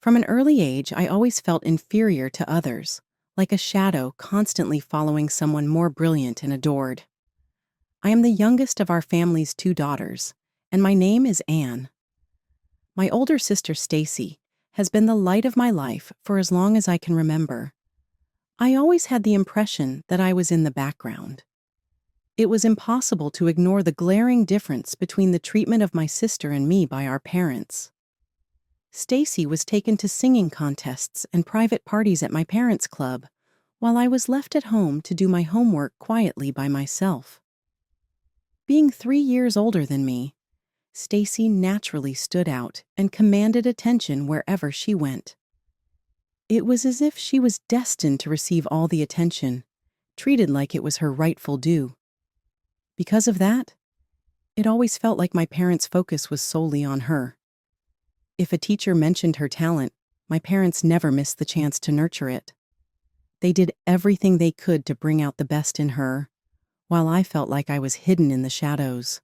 From an early age, I always felt inferior to others, like a shadow constantly following someone more brilliant and adored. I am the youngest of our family's two daughters, and my name is Anne. My older sister, Stacy, has been the light of my life for as long as I can remember. I always had the impression that I was in the background. It was impossible to ignore the glaring difference between the treatment of my sister and me by our parents. Stacy was taken to singing contests and private parties at my parents' club, while I was left at home to do my homework quietly by myself. Being 3 years older than me, Stacy naturally stood out and commanded attention wherever she went. It was as if she was destined to receive all the attention, treated like it was her rightful due. Because of that, it always felt like my parents' focus was solely on her. If a teacher mentioned her talent, my parents never missed the chance to nurture it. They did everything they could to bring out the best in her, while I felt like I was hidden in the shadows.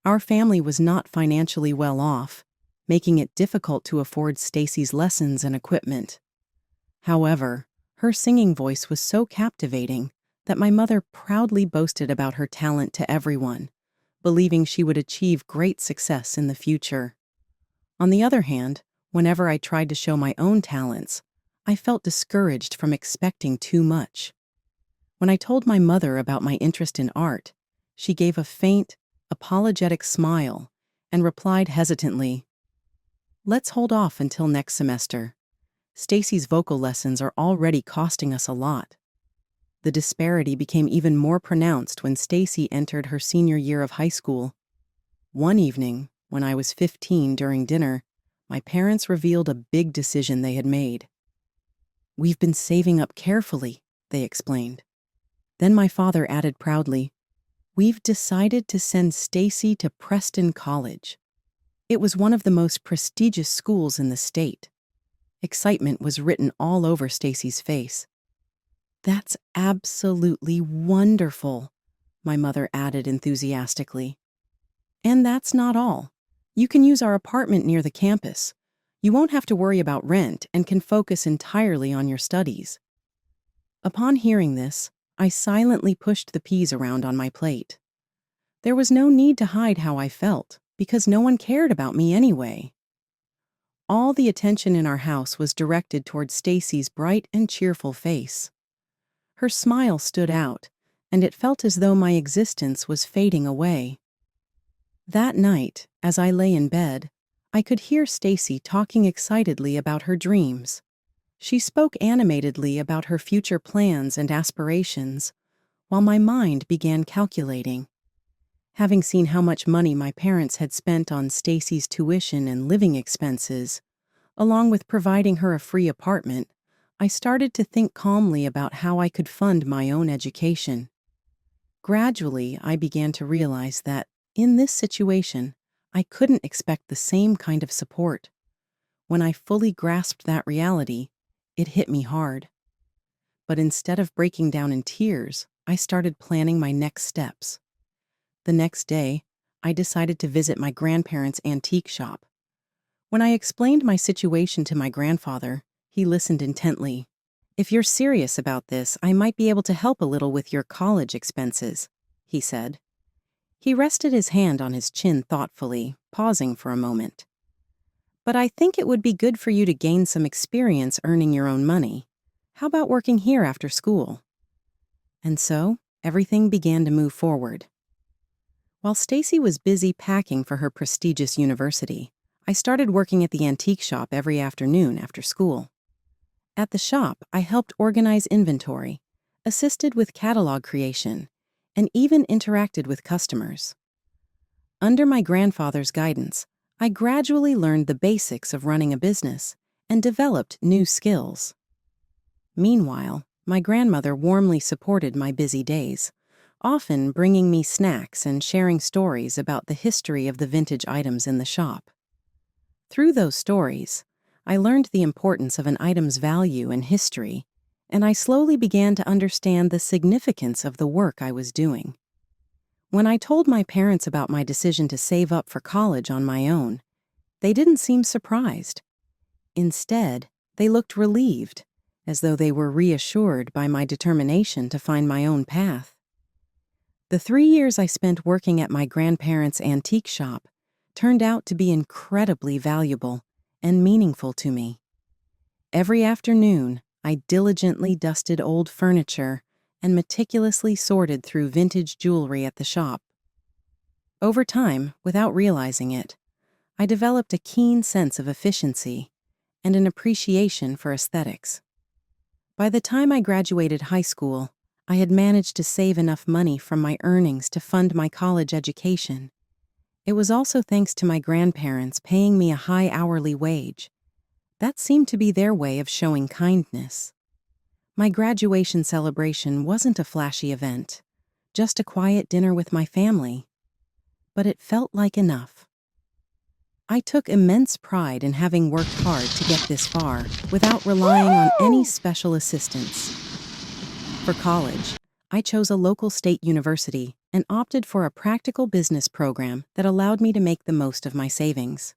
Our family was not financially well off, making it difficult to afford Stacy's lessons and equipment. However, her singing voice was so captivating that my mother proudly boasted about her talent to everyone, believing she would achieve great success in the future. On the other hand, whenever I tried to show my own talents, I felt discouraged from expecting too much. When I told my mother about my interest in art, she gave a faint, apologetic smile and replied hesitantly, "Let's hold off until next semester. Stacy's vocal lessons are already costing us a lot." The disparity became even more pronounced when Stacy entered her senior year of high school. One evening, when I was 15 during dinner, my parents revealed a big decision they had made. "We've been saving up carefully," they explained. Then my father added proudly, "We've decided to send Stacy to Preston College." It was one of the most prestigious schools in the state. Excitement was written all over Stacy's face. "That's absolutely wonderful," my mother added enthusiastically. "And that's not all. You can use our apartment near the campus. You won't have to worry about rent and can focus entirely on your studies." Upon hearing this, I silently pushed the peas around on my plate. There was no need to hide how I felt, because no one cared about me anyway. All the attention in our house was directed toward Stacy's bright and cheerful face. Her smile stood out, and it felt as though my existence was fading away. That night, as I lay in bed, I could hear Stacy talking excitedly about her dreams. She spoke animatedly about her future plans and aspirations, while my mind began calculating. Having seen how much money my parents had spent on Stacy's tuition and living expenses, along with providing her a free apartment, I started to think calmly about how I could fund my own education. Gradually, I began to realize that, in this situation, I couldn't expect the same kind of support. When I fully grasped that reality, it hit me hard. But instead of breaking down in tears, I started planning my next steps. The next day, I decided to visit my grandparents' antique shop. When I explained my situation to my grandfather, he listened intently. "If you're serious about this, I might be able to help a little with your college expenses," he said. He rested his hand on his chin thoughtfully, pausing for a moment. "But I think it would be good for you to gain some experience earning your own money. How about working here after school?" And so, everything began to move forward. While Stacy was busy packing for her prestigious university, I started working at the antique shop every afternoon after school. At the shop, I helped organize inventory, assisted with catalog creation, and even interacted with customers. Under my grandfather's guidance, I gradually learned the basics of running a business and developed new skills. Meanwhile, my grandmother warmly supported my busy days, often bringing me snacks and sharing stories about the history of the vintage items in the shop. Through those stories, I learned the importance of an item's value and history, and I slowly began to understand the significance of the work I was doing. When I told my parents about my decision to save up for college on my own, they didn't seem surprised. Instead, they looked relieved, as though they were reassured by my determination to find my own path. The 3 years I spent working at my grandparents' antique shop turned out to be incredibly valuable and meaningful to me. Every afternoon, I diligently dusted old furniture and meticulously sorted through vintage jewelry at the shop. Over time, without realizing it, I developed a keen sense of efficiency and an appreciation for aesthetics. By the time I graduated high school, I had managed to save enough money from my earnings to fund my college education. It was also thanks to my grandparents paying me a high hourly wage. That seemed to be their way of showing kindness. My graduation celebration wasn't a flashy event, just a quiet dinner with my family. But it felt like enough. I took immense pride in having worked hard to get this far without relying on any special assistance. For college, I chose a local state university and opted for a practical business program that allowed me to make the most of my savings.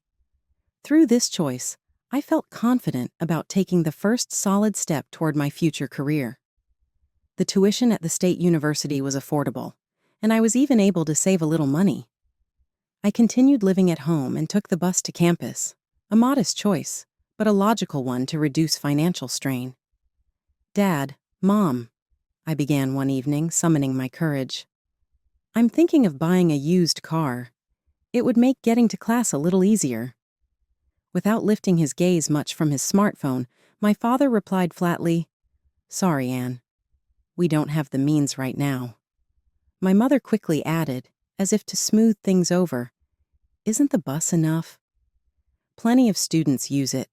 Through this choice, I felt confident about taking the first solid step toward my future career. The tuition at the state university was affordable, and I was even able to save a little money. I continued living at home and took the bus to campus, a modest choice, but a logical one to reduce financial strain. "Dad, Mom," I began one evening, summoning my courage. "I'm thinking of buying a used car. It would make getting to class a little easier." Without lifting his gaze much from his smartphone, my father replied flatly, "Sorry, Anne. We don't have the means right now." My mother quickly added, as if to smooth things over, "Isn't the bus enough? Plenty of students use it."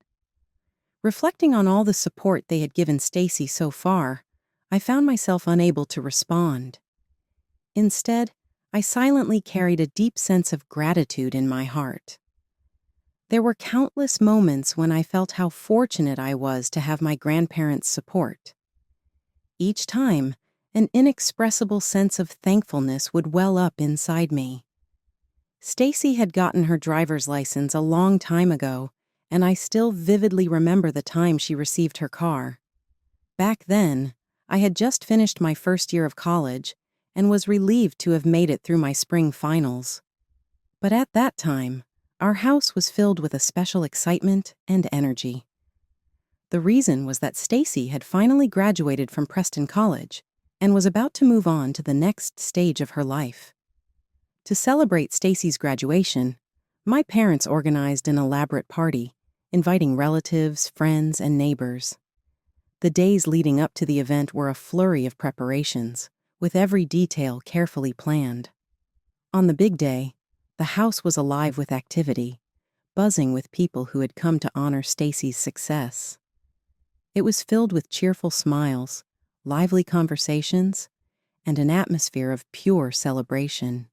Reflecting on all the support they had given Stacy so far, I found myself unable to respond. Instead, I silently carried a deep sense of gratitude in my heart. There were countless moments when I felt how fortunate I was to have my grandparents' support. Each time, an inexpressible sense of thankfulness would well up inside me. Stacy had gotten her driver's license a long time ago, and I still vividly remember the time she received her car. Back then, I had just finished my first year of college and was relieved to have made it through my spring finals. But at that time, our house was filled with a special excitement and energy. The reason was that Stacy had finally graduated from Preston College and was about to move on to the next stage of her life. To celebrate Stacy's graduation, my parents organized an elaborate party, inviting relatives, friends, and neighbors. The days leading up to the event were a flurry of preparations, with every detail carefully planned. On the big day, the house was alive with activity, buzzing with people who had come to honor Stacy's success. It was filled with cheerful smiles, lively conversations, and an atmosphere of pure celebration.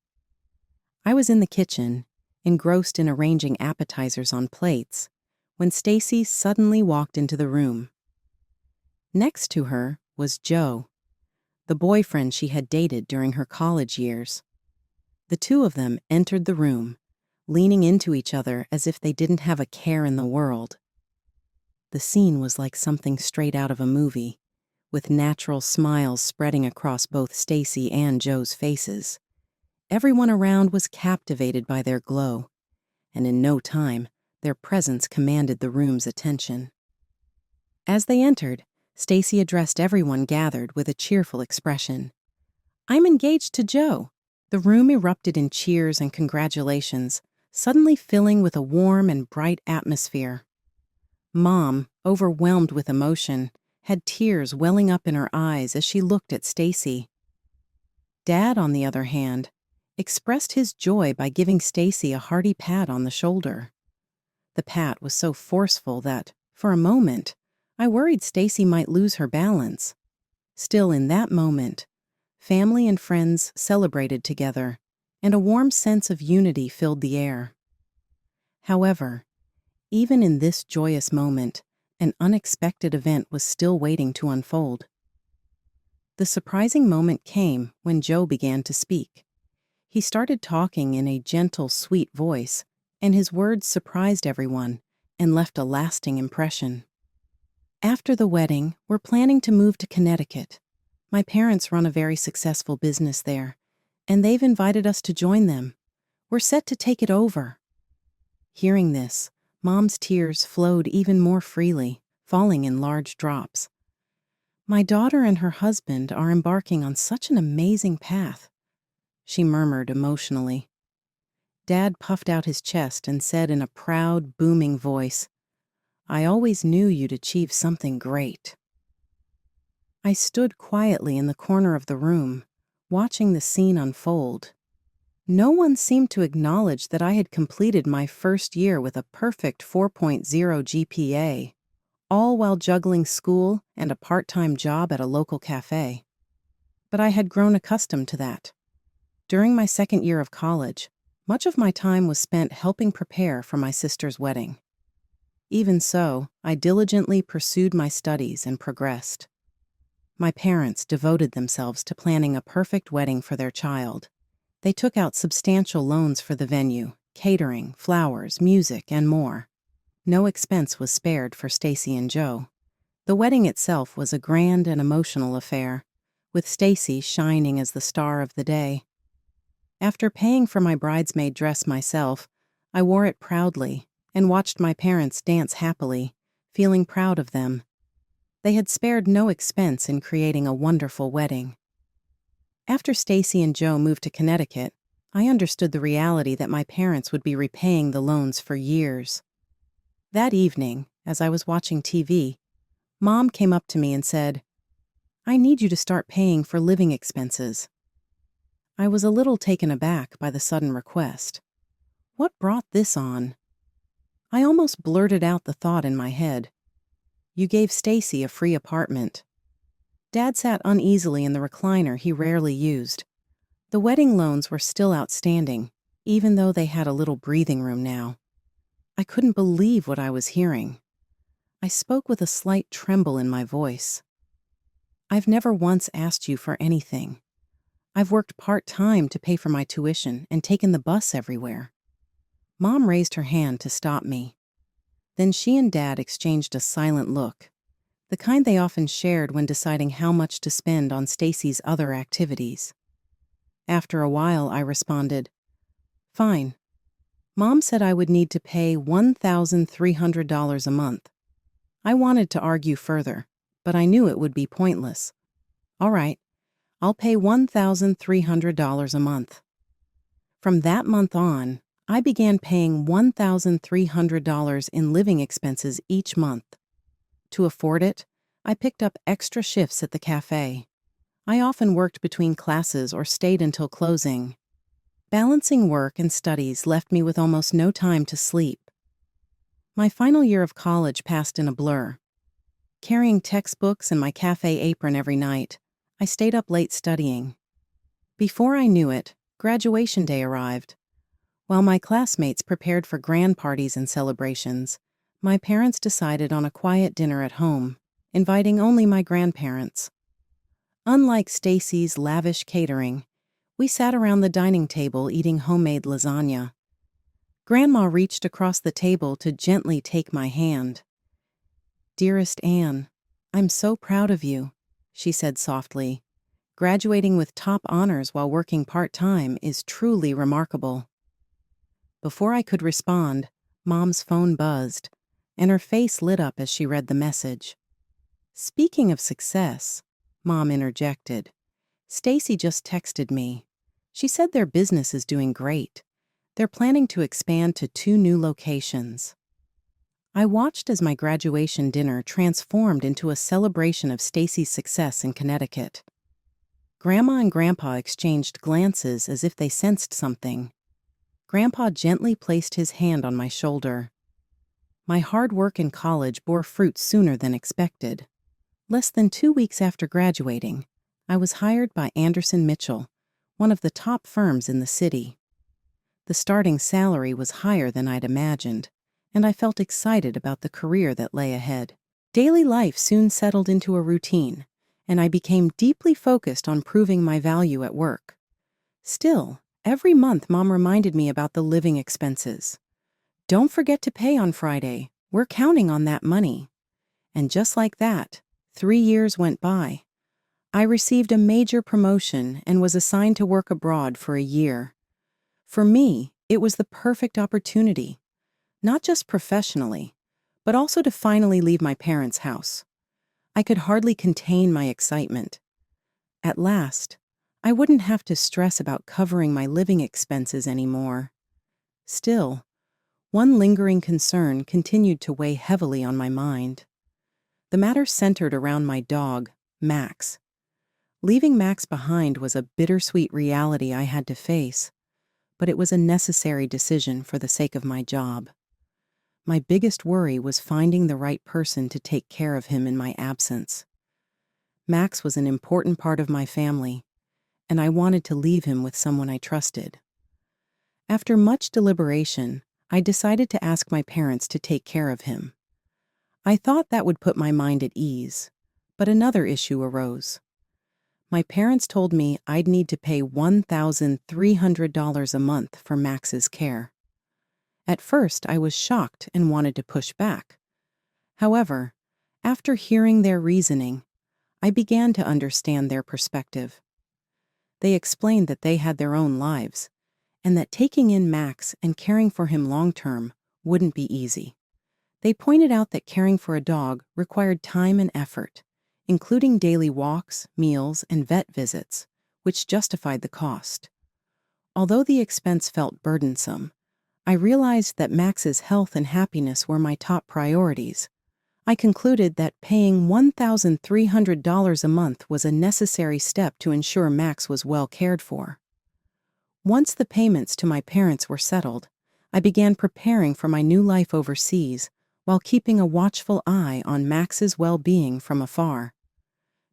I was in the kitchen, engrossed in arranging appetizers on plates, when Stacy suddenly walked into the room. Next to her was Joe, the boyfriend she had dated during her college years. The two of them entered the room, leaning into each other as if they didn't have a care in the world. The scene was like something straight out of a movie, with natural smiles spreading across both Stacy and Joe's faces. Everyone around was captivated by their glow, and in no time, their presence commanded the room's attention. As they entered, Stacy addressed everyone gathered with a cheerful expression. "I'm engaged to Joe." The room erupted in cheers and congratulations, suddenly filling with a warm and bright atmosphere. Mom, overwhelmed with emotion, had tears welling up in her eyes as she looked at Stacy. Dad, on the other hand, expressed his joy by giving Stacy a hearty pat on the shoulder. The pat was so forceful that, for a moment, I worried Stacy might lose her balance. Still, in that moment, family and friends celebrated together, and a warm sense of unity filled the air. However, even in this joyous moment, an unexpected event was still waiting to unfold. The surprising moment came when Joe began to speak. He started talking in a gentle, sweet voice, and his words surprised everyone, and left a lasting impression. After the wedding, we're planning to move to Connecticut. My parents run a very successful business there, and they've invited us to join them. We're set to take it over. Hearing this, Mom's tears flowed even more freely, falling in large drops. My daughter and her husband are embarking on such an amazing path, she murmured emotionally. Dad puffed out his chest and said in a proud, booming voice, "I always knew you'd achieve something great." I stood quietly in the corner of the room, watching the scene unfold. No one seemed to acknowledge that I had completed my first year with a perfect 4.0 GPA, all while juggling school and a part-time job at a local cafe. But I had grown accustomed to that. During my second year of college, much of my time was spent helping prepare for my sister's wedding. Even so, I diligently pursued my studies and progressed. My parents devoted themselves to planning a perfect wedding for their child. They took out substantial loans for the venue, catering, flowers, music, and more. No expense was spared for Stacy and Joe. The wedding itself was a grand and emotional affair, with Stacy shining as the star of the day. After paying for my bridesmaid dress myself, I wore it proudly and watched my parents dance happily, feeling proud of them. They had spared no expense in creating a wonderful wedding. After Stacy and Joe moved to Connecticut, I understood the reality that my parents would be repaying the loans for years. That evening, as I was watching TV, Mom came up to me and said, "I need you to start paying for living expenses." I was a little taken aback by the sudden request. What brought this on? I almost blurted out the thought in my head. "You gave Stacy a free apartment." Dad sat uneasily in the recliner he rarely used. The wedding loans were still outstanding, even though they had a little breathing room now. I couldn't believe what I was hearing. I spoke with a slight tremble in my voice. "I've never once asked you for anything. I've worked part-time to pay for my tuition and taken the bus everywhere." Mom raised her hand to stop me. Then she and Dad exchanged a silent look, the kind they often shared when deciding how much to spend on Stacy's other activities. After a while, I responded, "Fine." Mom said I would need to pay $1,300 a month. I wanted to argue further, but I knew it would be pointless. "All right, I'll pay $1,300 a month." From that month on, I began paying $1,300 in living expenses each month. To afford it, I picked up extra shifts at the cafe. I often worked between classes or stayed until closing. Balancing work and studies left me with almost no time to sleep. My final year of college passed in a blur. Carrying textbooks and my cafe apron every night, I stayed up late studying. Before I knew it, graduation day arrived. While my classmates prepared for grand parties and celebrations, my parents decided on a quiet dinner at home, inviting only my grandparents. Unlike Stacy's lavish catering, we sat around the dining table eating homemade lasagna. Grandma reached across the table to gently take my hand. "Dearest Anne, I'm so proud of you," she said softly. "Graduating with top honors while working part-time is truly remarkable." Before I could respond, Mom's phone buzzed, and her face lit up as she read the message. "Speaking of success," Mom interjected, "Stacy just texted me. She said their business is doing great. They're planning to expand to 2 new locations." I watched as my graduation dinner transformed into a celebration of Stacy's success in Connecticut. Grandma and Grandpa exchanged glances as if they sensed something. Grandpa gently placed his hand on my shoulder. My hard work in college bore fruit sooner than expected. Less than 2 weeks after graduating, I was hired by Anderson Mitchell, one of the top firms in the city. The starting salary was higher than I'd imagined, and I felt excited about the career that lay ahead. Daily life soon settled into a routine, and I became deeply focused on proving my value at work. Still, every month Mom reminded me about the living expenses. "Don't forget to pay on Friday. We're counting on that money." And just like that, 3 years went by. I received a major promotion and was assigned to work abroad for a year. For me, it was the perfect opportunity, not just professionally, but also to finally leave my parents' house. I could hardly contain my excitement. At last, I wouldn't have to stress about covering my living expenses anymore. Still, one lingering concern continued to weigh heavily on my mind. The matter centered around my dog, Max. Leaving Max behind was a bittersweet reality I had to face, but it was a necessary decision for the sake of my job. My biggest worry was finding the right person to take care of him in my absence. Max was an important part of my family, and I wanted to leave him with someone I trusted. After much deliberation, I decided to ask my parents to take care of him. I thought that would put my mind at ease, but another issue arose. My parents told me I'd need to pay $1,300 a month for Max's care. At first, I was shocked and wanted to push back. However, after hearing their reasoning, I began to understand their perspective. They explained that they had their own lives, and that taking in Max and caring for him long-term wouldn't be easy. They pointed out that caring for a dog required time and effort, including daily walks, meals, and vet visits, which justified the cost. Although the expense felt burdensome, I realized that Max's health and happiness were my top priorities. I concluded that paying $1,300 a month was a necessary step to ensure Max was well cared for. Once the payments to my parents were settled, I began preparing for my new life overseas while keeping a watchful eye on Max's well-being from afar.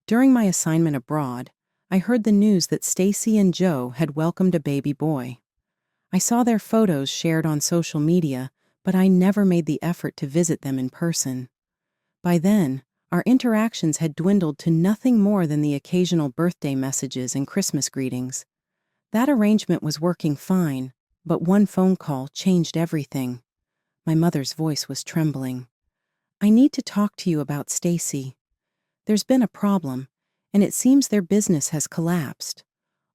During my assignment abroad, I heard the news that Stacy and Joe had welcomed a baby boy. I saw their photos shared on social media, but I never made the effort to visit them in person. By then, our interactions had dwindled to nothing more than the occasional birthday messages and Christmas greetings. That arrangement was working fine, but one phone call changed everything. My mother's voice was trembling. "I need to talk to you about Stacy. There's been a problem, and it seems their business has collapsed.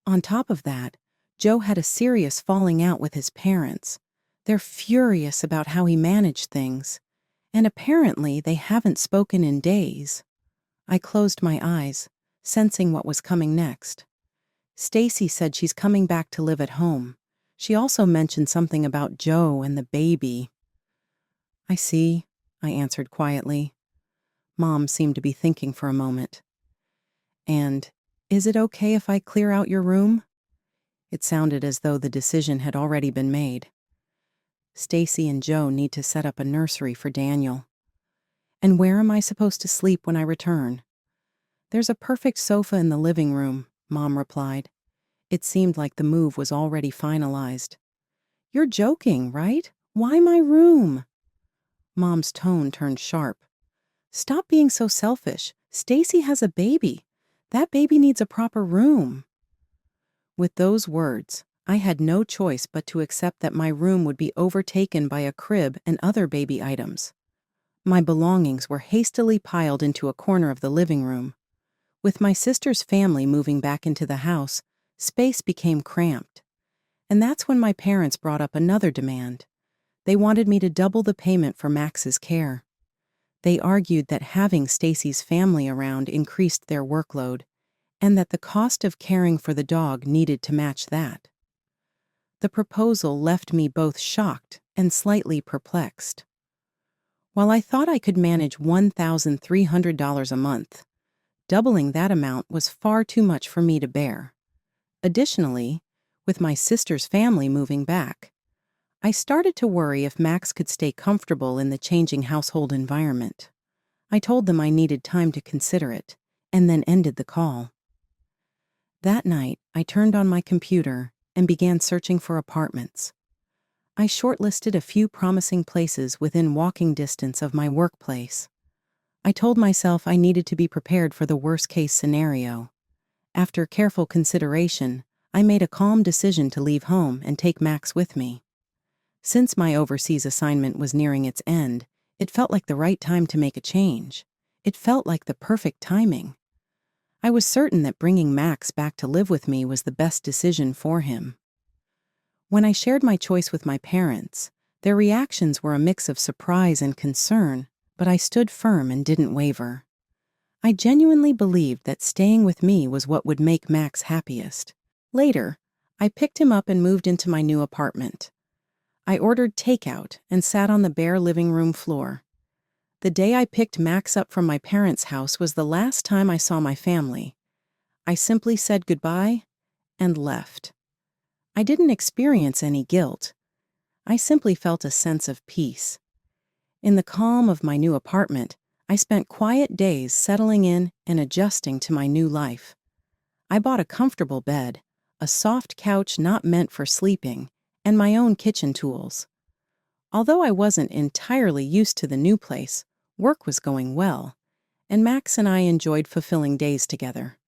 On top of that, Joe had a serious falling out with his parents. They're furious about how he managed things, and apparently they haven't spoken in days." I closed my eyes, sensing what was coming next. Stacy said she's coming back to live at home. She also mentioned something about Joe and the baby. "I see," I answered quietly. Mom seemed to be thinking for a moment. "And is it okay if I clear out your room?" It sounded as though the decision had already been made. "Stacy and Joe need to set up a nursery for Daniel." "And where am I supposed to sleep when I return?" "There's a perfect sofa in the living room," Mom replied. It seemed like the move was already finalized. "You're joking, right? Why my room?" Mom's tone turned sharp. "Stop being so selfish. Stacy has a baby. That baby needs a proper room." With those words, I had no choice but to accept that my room would be overtaken by a crib and other baby items. My belongings were hastily piled into a corner of the living room. With my sister's family moving back into the house, space became cramped. And that's when my parents brought up another demand. They wanted me to double the payment for Max's care. They argued that having Stacy's family around increased their workload, and that the cost of caring for the dog needed to match that. The proposal left me both shocked and slightly perplexed. While I thought I could manage $1,300 a month, doubling that amount was far too much for me to bear. Additionally, with my sister's family moving back, I started to worry if Max could stay comfortable in the changing household environment. I told them I needed time to consider it, and then ended the call. That night, I turned on my computer and began searching for apartments. I shortlisted a few promising places within walking distance of my workplace. I told myself I needed to be prepared for the worst-case scenario. After careful consideration, I made a calm decision to leave home and take Max with me. Since my overseas assignment was nearing its end, It felt like the right time to make a change. It felt like the perfect timing. I was certain that bringing Max back to live with me was the best decision for him. When I shared my choice with my parents, their reactions were a mix of surprise and concern, but I stood firm and didn't waver. I genuinely believed that staying with me was what would make Max happiest. Later, I picked him up and moved into my new apartment. I ordered takeout and sat on the bare living room floor. The day I picked Max up from my parents' house was the last time I saw my family. I simply said goodbye and left. I didn't experience any guilt. I simply felt a sense of peace. In the calm of my new apartment, I spent quiet days settling in and adjusting to my new life. I bought a comfortable bed, a soft couch not meant for sleeping, and my own kitchen tools. Although I wasn't entirely used to the new place, work was going well, and Max and I enjoyed fulfilling days together.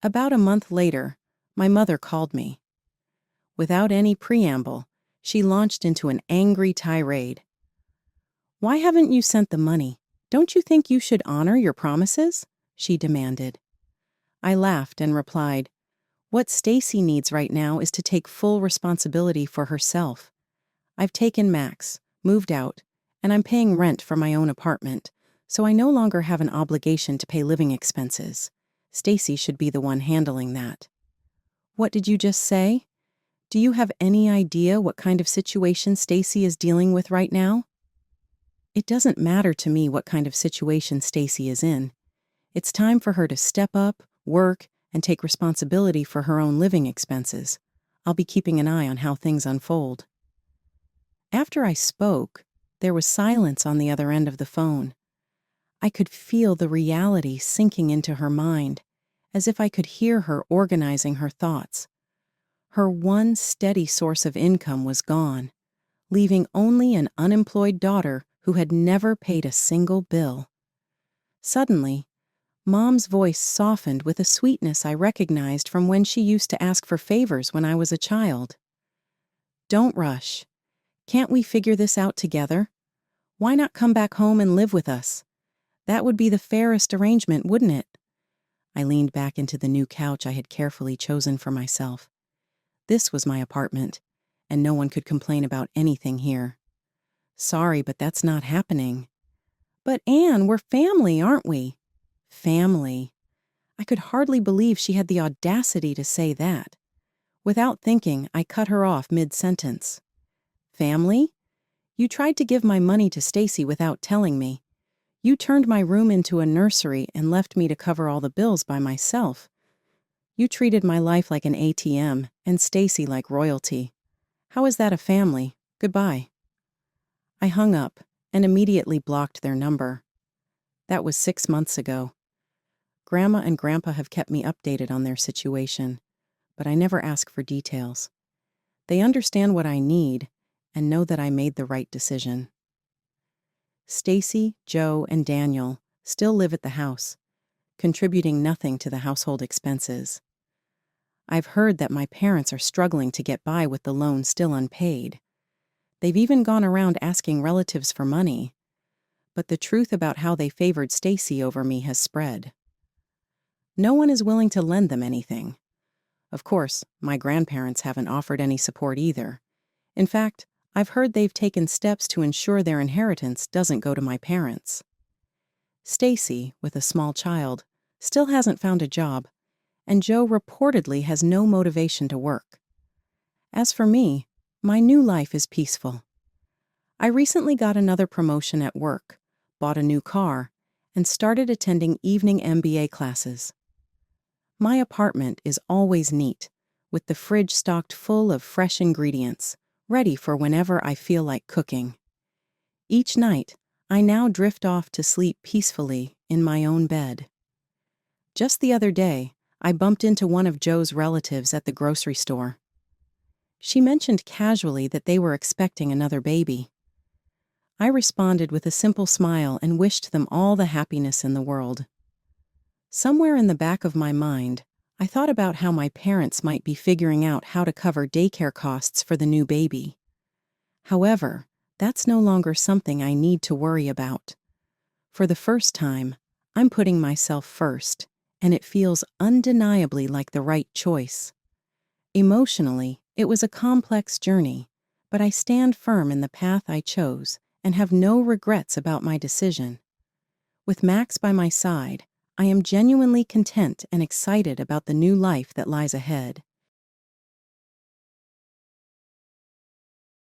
About a month later, my mother called me. Without any preamble, she launched into an angry tirade. "Why haven't you sent the money? Don't you think you should honor your promises?" she demanded. I laughed and replied, "What Stacy needs right now is to take full responsibility for herself. I've taken Max, moved out, and I'm paying rent for my own apartment, so I no longer have an obligation to pay living expenses. Stacy should be the one handling that." "What did you just say? Do you have any idea what kind of situation Stacy is dealing with right now?" "It doesn't matter to me what kind of situation Stacy is in. It's time for her to step up, work, and take responsibility for her own living expenses. I'll be keeping an eye on how things unfold." After I spoke, there was silence on the other end of the phone. I could feel the reality sinking into her mind, as if I could hear her organizing her thoughts. Her one steady source of income was gone, leaving only an unemployed daughter who had never paid a single bill. Suddenly, Mom's voice softened with a sweetness I recognized from when she used to ask for favors when I was a child. "Don't rush. Can't we figure this out together? Why not come back home and live with us? That would be the fairest arrangement, wouldn't it?" I leaned back into the new couch I had carefully chosen for myself. This was my apartment, and no one could complain about anything here. "Sorry, but that's not happening." "But Anne, we're family, aren't we?" Family. I could hardly believe she had the audacity to say that. Without thinking, I cut her off mid-sentence. "Family? You tried to give my money to Stacy without telling me. You turned my room into a nursery and left me to cover all the bills by myself. You treated my life like an ATM and Stacy like royalty. How is that a family? Goodbye." I hung up and immediately blocked their number. That was 6 months ago. Grandma and Grandpa have kept me updated on their situation, but I never ask for details. They understand what I need and know that I made the right decision. Stacy, Joe, and Daniel still live at the house, contributing nothing to the household expenses. I've heard that my parents are struggling to get by with the loan still unpaid. They've even gone around asking relatives for money, but the truth about how they favored Stacy over me has spread. No one is willing to lend them anything. Of course, my grandparents haven't offered any support either. In fact, I've heard they've taken steps to ensure their inheritance doesn't go to my parents. Stacy, with a small child, still hasn't found a job, and Joe reportedly has no motivation to work. As for me, my new life is peaceful. I recently got another promotion at work, bought a new car, and started attending evening MBA classes. My apartment is always neat, with the fridge stocked full of fresh ingredients, ready for whenever I feel like cooking. Each night, I now drift off to sleep peacefully in my own bed. Just the other day, I bumped into one of Joe's relatives at the grocery store. She mentioned casually that they were expecting another baby. I responded with a simple smile and wished them all the happiness in the world. Somewhere in the back of my mind, I thought about how my parents might be figuring out how to cover daycare costs for the new baby. However, That's no longer something I need to worry about. For the first time, I'm putting myself first, and it feels undeniably like the right choice. Emotionally, it was a complex journey, but I stand firm in the path I chose and have no regrets about my decision. With Max by my side, I am genuinely content and excited about the new life that lies ahead.